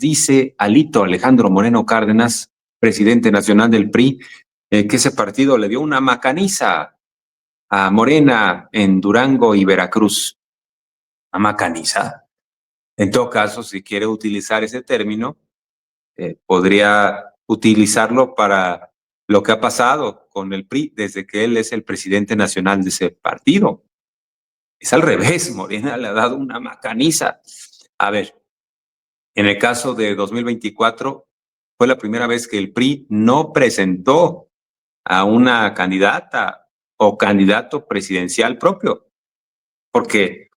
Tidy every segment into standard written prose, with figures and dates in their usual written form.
dice Alito Alejandro Moreno Cárdenas, presidente nacional del PRI, que ese partido le dio una macaniza a Morena en Durango y Veracruz. ¿Una macaniza? En todo caso, si quiere utilizar ese término, podría utilizarlo para lo que ha pasado con el PRI desde que él es el presidente nacional de ese partido. Es al revés, Morena le ha dado una macaniza. A ver, en el caso de 2024, fue la primera vez que el PRI no presentó a una candidata o candidato presidencial propio, porque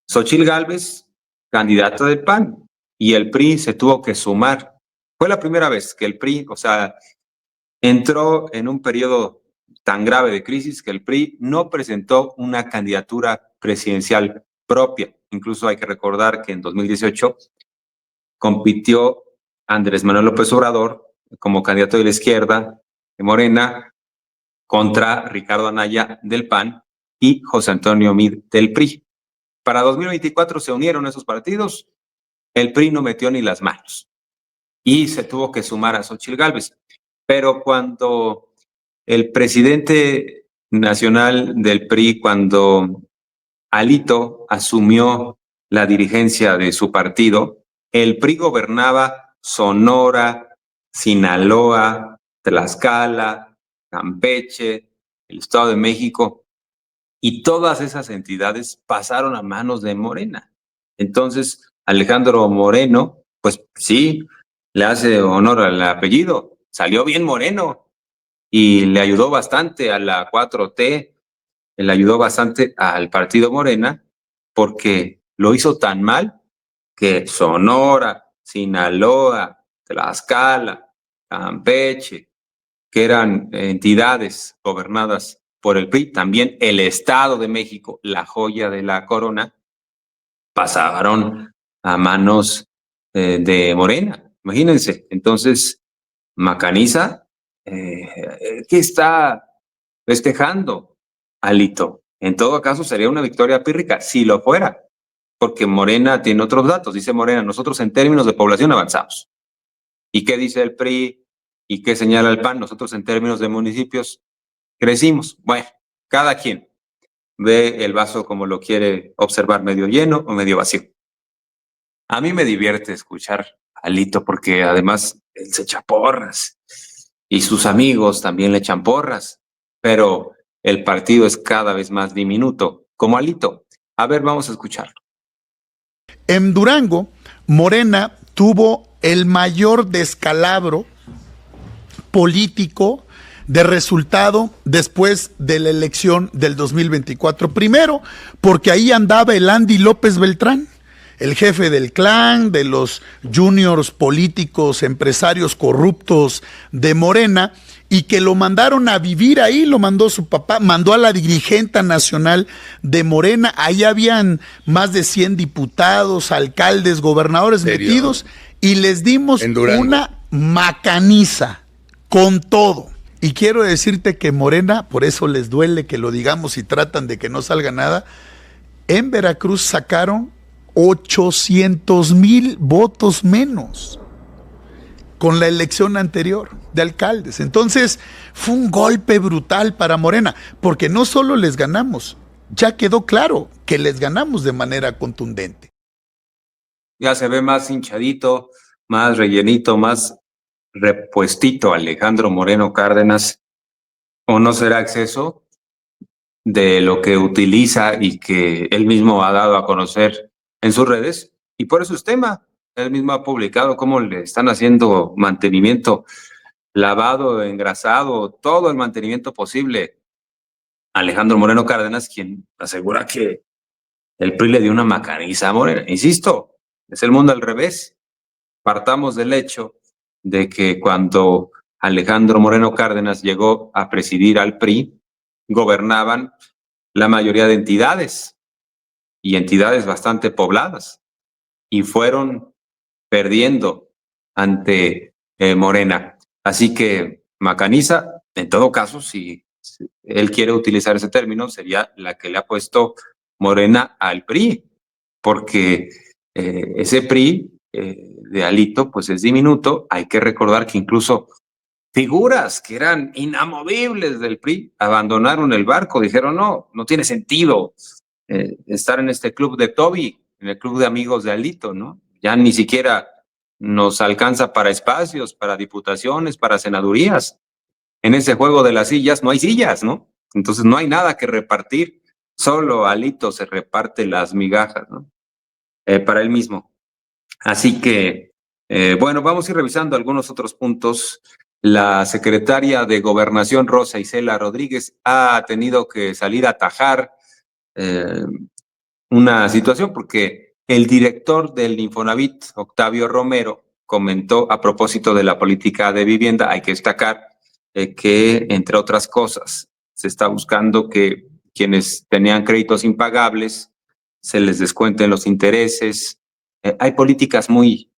Xóchitl Gálvez, candidato del PAN, y el PRI se tuvo que sumar. Fue la primera vez que el PRI, entró en un periodo tan grave de crisis que el PRI no presentó una candidatura presidencial propia. Incluso hay que recordar que en 2018 compitió Andrés Manuel López Obrador como candidato de la izquierda de Morena contra Ricardo Anaya del PAN y José Antonio Meade del PRI. Para 2024 se unieron esos partidos, el PRI no metió ni las manos y se tuvo que sumar a Xóchitl Gálvez. Pero cuando el presidente nacional del PRI, cuando Alito asumió la dirigencia de su partido, el PRI gobernaba Sonora, Sinaloa, Tlaxcala, Campeche, el Estado de México, y todas esas entidades pasaron a manos de Morena. Entonces, Alejandro Moreno, pues sí, le hace honor al apellido, salió bien Moreno y le ayudó bastante a la 4T, le ayudó bastante al partido Morena, porque lo hizo tan mal que Sonora, Sinaloa, Tlaxcala, Campeche, que eran entidades gobernadas por el PRI, también el Estado de México, la joya de la corona, pasaron a manos de Morena. Imagínense, entonces, macaniza, ¿qué está festejando Alito? En todo caso, sería una victoria pírrica, si lo fuera, porque Morena tiene otros datos. Dice Morena, nosotros en términos de población avanzamos. ¿Y qué dice el PRI? ¿Y qué señala el PAN? Nosotros en términos de municipios crecimos. Bueno, cada quien ve el vaso como lo quiere observar, medio lleno o medio vacío. A mí me divierte escuchar a Alito porque además él se echa porras y sus amigos también le echan porras, pero el partido es cada vez más diminuto, como Alito. A ver, vamos a escucharlo. En Durango, Morena tuvo el mayor descalabro político de resultado después de la elección del 2024. Primero, porque ahí andaba el Andy López Beltrán, el jefe del clan, de los juniors políticos, empresarios corruptos de Morena, y que lo mandaron a vivir ahí, lo mandó su papá, mandó a la dirigente nacional de Morena. Ahí habían más de 100 diputados, alcaldes, gobernadores metidos, y les dimos una macaniza con todo. Y quiero decirte que Morena, por eso les duele que lo digamos y tratan de que no salga nada, en Veracruz sacaron 800,000 votos menos con la elección anterior de alcaldes. Entonces fue un golpe brutal para Morena, porque no solo les ganamos, ya quedó claro que les ganamos de manera contundente. Ya se ve más hinchadito, más rellenito, más repuestito Alejandro Moreno Cárdenas, ¿o no será exceso de lo que utiliza y que él mismo ha dado a conocer en sus redes? Y por eso es tema. Él mismo ha publicado cómo le están haciendo mantenimiento, lavado, engrasado, todo el mantenimiento posible. Alejandro Moreno Cárdenas, quien asegura que el PRI le dio una macaniza a Morena. Insisto, es el mundo al revés. Partamos del hecho de que cuando Alejandro Moreno Cárdenas llegó a presidir al PRI, gobernaban la mayoría de entidades y entidades bastante pobladas, y fueron perdiendo ante Morena. Así que macaniza, en todo caso, si él quiere utilizar ese término, sería la que le ha puesto Morena al PRI, porque ese PRI de Alito pues es diminuto. Hay que recordar que incluso figuras que eran inamovibles del PRI abandonaron el barco, dijeron no tiene sentido estar en este club de Toby, en el club de amigos de Alito, ¿no? Ya ni siquiera nos alcanza para espacios, para diputaciones, para senadurías. En ese juego de las sillas no hay sillas, ¿no? Entonces no hay nada que repartir, solo Alito se reparte las migajas, ¿no? Para él mismo. Así que, bueno, vamos a ir revisando algunos otros puntos. La secretaria de Gobernación, Rosa Isela Rodríguez, ha tenido que salir a atajar una situación porque el director del Infonavit, Octavio Romero, comentó a propósito de la política de vivienda, hay que destacar que, entre otras cosas, se está buscando que quienes tenían créditos impagables se les descuenten los intereses. Hay políticas muy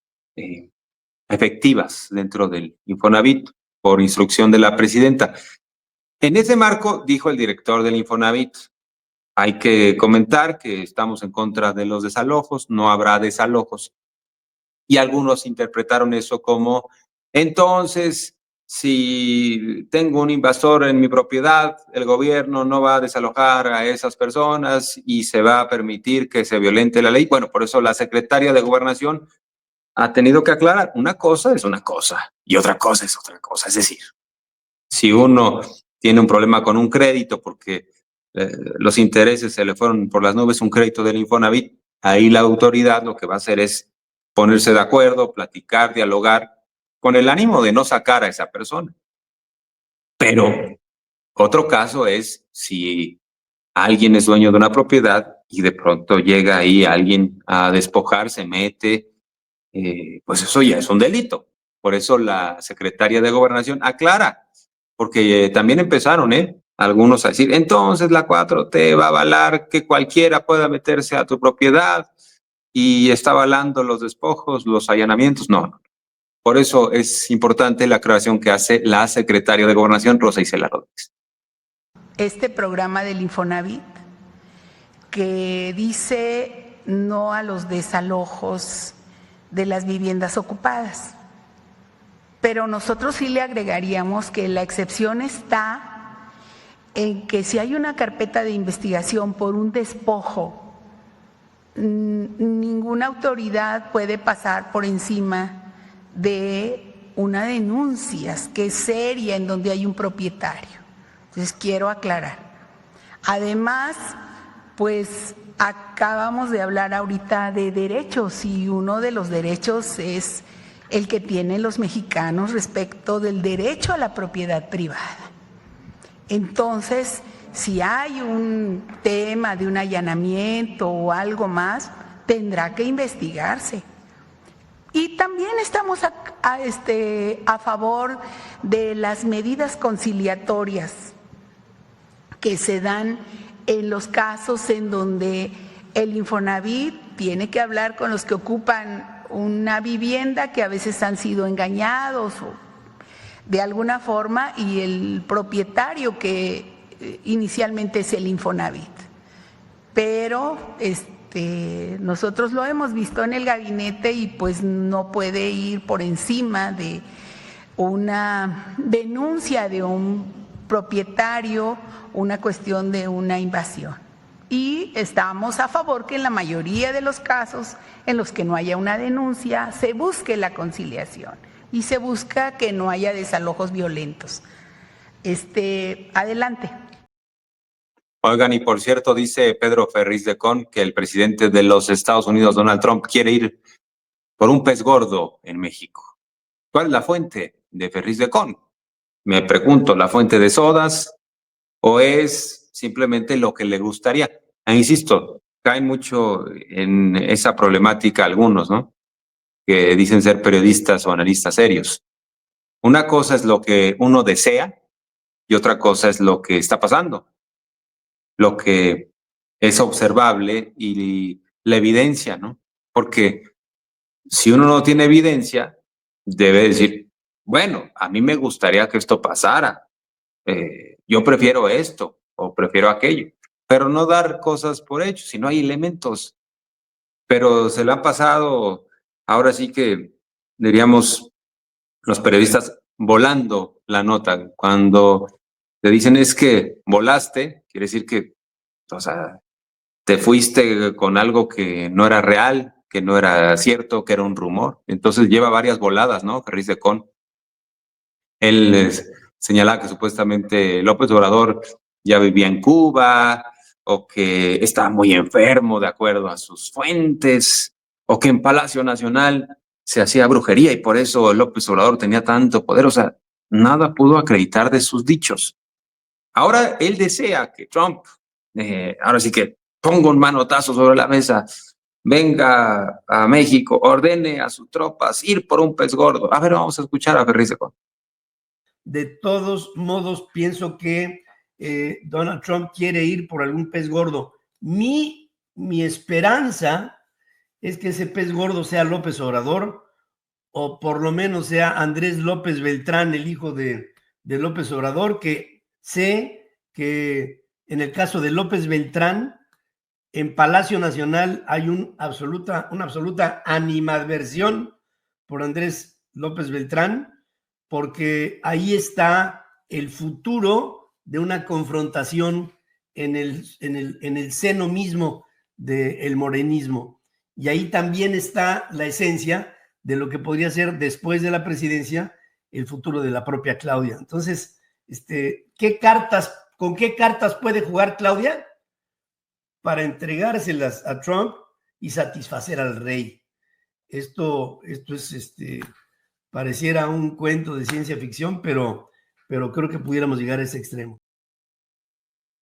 efectivas dentro del Infonavit por instrucción de la presidenta. En ese marco, dijo el director del Infonavit, hay que comentar que estamos en contra de los desalojos, no habrá desalojos. Y algunos interpretaron eso como, entonces, si tengo un invasor en mi propiedad, el gobierno no va a desalojar a esas personas y se va a permitir que se violente la ley. Bueno, por eso la secretaria de Gobernación ha tenido que aclarar, una cosa es una cosa y otra cosa es otra cosa. Es decir, si uno tiene un problema con un crédito porque los intereses se le fueron por las nubes, un crédito del Infonavit, ahí la autoridad lo que va a hacer es ponerse de acuerdo, platicar, dialogar, con el ánimo de no sacar a esa persona. Pero otro caso es si alguien es dueño de una propiedad y de pronto llega ahí alguien a despojar, se mete, pues eso ya es un delito. Por eso la secretaria de Gobernación aclara, porque también empezaron, algunos a decir, entonces la 4T va a avalar que cualquiera pueda meterse a tu propiedad y está avalando los despojos, los allanamientos. No. Por eso es importante la aclaración que hace la secretaria de Gobernación, Rosa Isela Rodríguez. Este programa del Infonavit que dice no a los desalojos de las viviendas ocupadas. Pero nosotros sí le agregaríamos que la excepción está en que si hay una carpeta de investigación por un despojo, ninguna autoridad puede pasar por encima de una denuncia que es seria en donde hay un propietario. Entonces quiero aclarar. Además, pues acabamos de hablar ahorita de derechos y uno de los derechos es el que tienen los mexicanos respecto del derecho a la propiedad privada. Entonces, si hay un tema de un allanamiento o algo más, tendrá que investigarse. Y también estamos a favor de las medidas conciliatorias que se dan en los casos en donde el Infonavit tiene que hablar con los que ocupan una vivienda que a veces han sido engañados o de alguna forma y el propietario que inicialmente es el Infonavit. Pero nosotros lo hemos visto en el gabinete y pues no puede ir por encima de una denuncia de un propietario, una cuestión de una invasión. Y estamos a favor que en la mayoría de los casos en los que no haya una denuncia se busque la conciliación y se busca que no haya desalojos violentos. Adelante. Oigan, y por cierto, dice Pedro Ferriz de Con que el presidente de los Estados Unidos, Donald Trump, quiere ir por un pez gordo en México. ¿Cuál es la fuente de Ferriz de Con? Me pregunto, ¿la fuente de sodas o es simplemente lo que le gustaría? Insisto, caen mucho en esa problemática algunos, ¿no? Que dicen ser periodistas o analistas serios. Una cosa es lo que uno desea y otra cosa es lo que está pasando, lo que es observable y la evidencia, ¿no? Porque si uno no tiene evidencia, debe decir, bueno, a mí me gustaría que esto pasara, yo prefiero esto o prefiero aquello, pero no dar cosas por hecho, si no hay elementos. Pero se le han pasado ahora sí que diríamos los periodistas volando la nota. Cuando te dicen es que volaste, quiere decir que, o sea, te fuiste con algo que no era real, que no era cierto, que era un rumor. Entonces lleva varias voladas, ¿no? Ferriz de Con. Él señalaba que supuestamente López Obrador ya vivía en Cuba, o que estaba muy enfermo de acuerdo a sus fuentes, o que en Palacio Nacional se hacía brujería y por eso López Obrador tenía tanto poder. O sea, nada pudo acreditar de sus dichos. Ahora él desea que Trump, ahora sí que ponga un manotazo sobre la mesa, venga a México, ordene a sus tropas ir por un pez gordo. A ver, vamos a escuchar a Ferriz de Con. De todos modos, pienso que Donald Trump quiere ir por algún pez gordo. Mi esperanza es que ese pez gordo sea López Obrador, o por lo menos sea Andrés López Beltrán, el hijo de López Obrador, que sé que en el caso de López Beltrán, en Palacio Nacional hay una absoluta animadversión por Andrés López Beltrán, porque ahí está el futuro de una confrontación en el seno mismo del morenismo. Y ahí también está la esencia de lo que podría ser después de la presidencia el futuro de la propia Claudia. Entonces, ¿con qué cartas puede jugar Claudia para entregárselas a Trump y satisfacer al rey? Esto es pareciera un cuento de ciencia ficción, pero creo que pudiéramos llegar a ese extremo.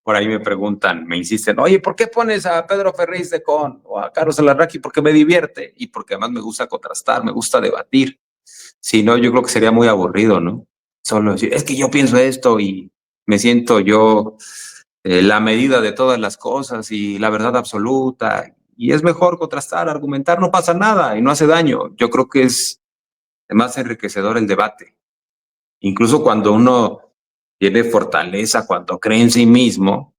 Por ahí me preguntan, me insisten, oye, ¿por qué pones a Pedro Ferriz de Con o a Carlos Alarraqui? Porque me divierte y porque además me gusta contrastar, me gusta debatir. Si no, yo creo que sería muy aburrido, ¿no? Solo decir, es que yo pienso esto y me siento yo la medida de todas las cosas y la verdad absoluta. Y es mejor contrastar, argumentar, no pasa nada y no hace daño. Yo creo que es más enriquecedor el debate. Incluso cuando uno tiene fortaleza, cuando cree en sí mismo,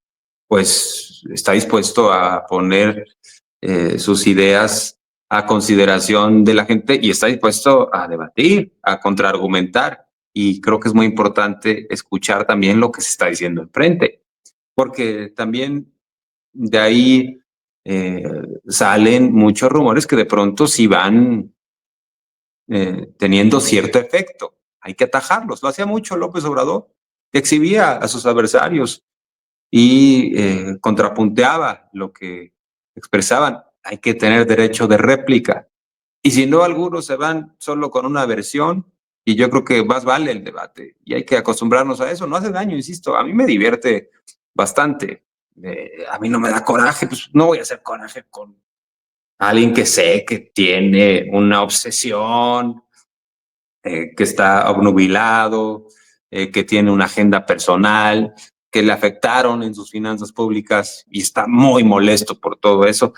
pues está dispuesto a poner sus ideas a consideración de la gente y está dispuesto a debatir, a contraargumentar. Y creo que es muy importante escuchar también lo que se está diciendo enfrente, porque también de ahí salen muchos rumores que de pronto sí van teniendo cierto efecto. Hay que atajarlos. Lo hacía mucho López Obrador, que exhibía a sus adversarios y contrapunteaba lo que expresaban. Hay que tener derecho de réplica. Y si no, algunos se van solo con una versión y yo creo que más vale el debate y hay que acostumbrarnos a eso. No hace daño, insisto. A mí me divierte bastante. A mí no me da coraje, pues no voy a hacer coraje con alguien que sé que tiene una obsesión, que está obnubilado, que tiene una agenda personal, que le afectaron en sus finanzas públicas y está muy molesto por todo eso.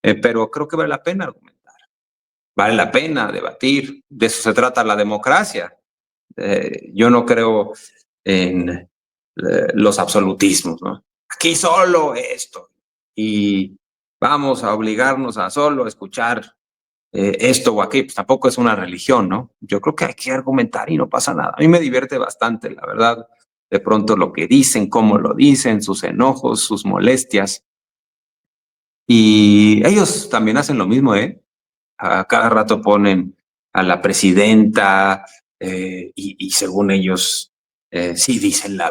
Pero creo que vale la pena argumentar, vale la pena debatir. De eso se trata la democracia. Yo no creo en los absolutismos, ¿no? Aquí solo esto y vamos a obligarnos a solo escuchar esto o aquello. Pues tampoco es una religión, ¿no? Yo creo que hay que argumentar y no pasa nada. A mí me divierte bastante, la verdad, de pronto lo que dicen, cómo lo dicen, sus enojos, sus molestias. Y ellos también hacen lo mismo, ¿eh? A cada rato ponen a la presidenta y según ellos sí dicen la